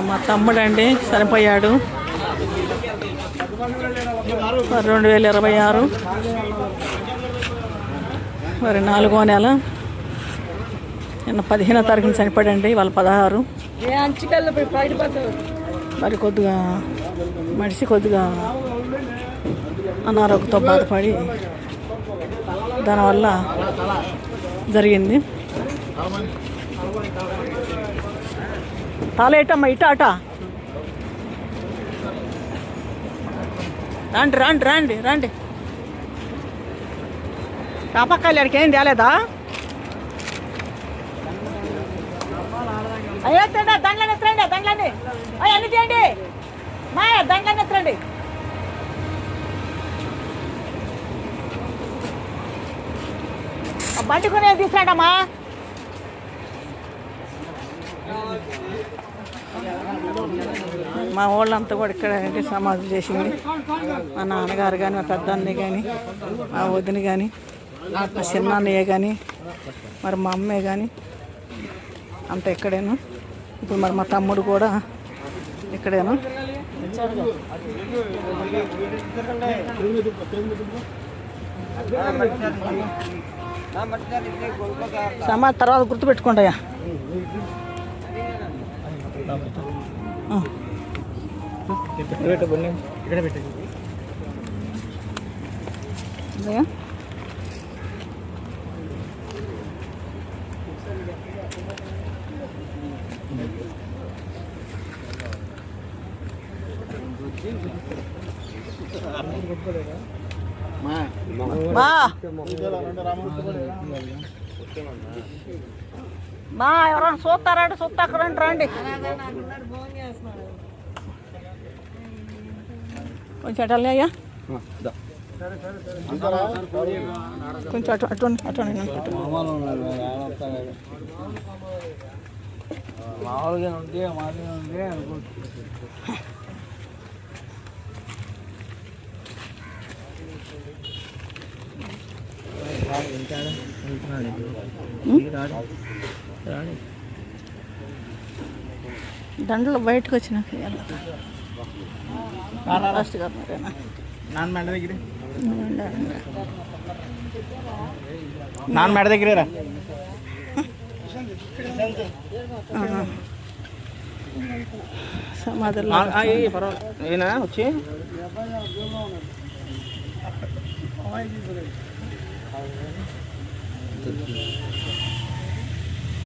మా తమ్ముడు అండి చనిపోయాడు 2026 మరి 4వ నెల నిన్న 15వ తారీఖున చనిపోయాడండి. వాళ్ళ 16 మరి కొద్దిగా మనిషి కొద్దిగా అనారోగ్యంతో బాధపడి దానివల్ల జరిగింది. తాళేటమ్మా ఇట అట రండి రండి రండి రండి. కాపక్కాయలు అడికి ఏం తేలేదా? అయ్యో ఎత్తండి దండ్లని ఎత్తరండి దండ్లని అన్ని చేయండి మా దండ్లని ఎత్తరండి. బండి కొనేది తీసుకురాడమ్మా. మా వాళ్ళంతా కూడా ఇక్కడ సమాధులు చేసింది. మా నాన్నగారు కానీ మా పెద్దన్నయ్య కానీ మా వదిన కానీ మా చిన్నన్నయ్య కానీ మరి మా అమ్మే కానీ అంత ఇక్కడేను. ఇప్పుడు మరి మా తమ్ముడు కూడా ఇక్కడేను. సమాధి తర్వాత గుర్తుపెట్టుకుంటాయా. మా ఎవరైనా చూస్తారంటే చూస్తాకరండి రండి. కొంచెం అటలే అయ్యా కొంచెం అటు అటు అటు మామూలుగా ఉంటే దండలు బయటకు వచ్చినాక లాస్ట్ గారు నాన్న మేడ దగ్గర సమాధులు ఏనా వచ్చి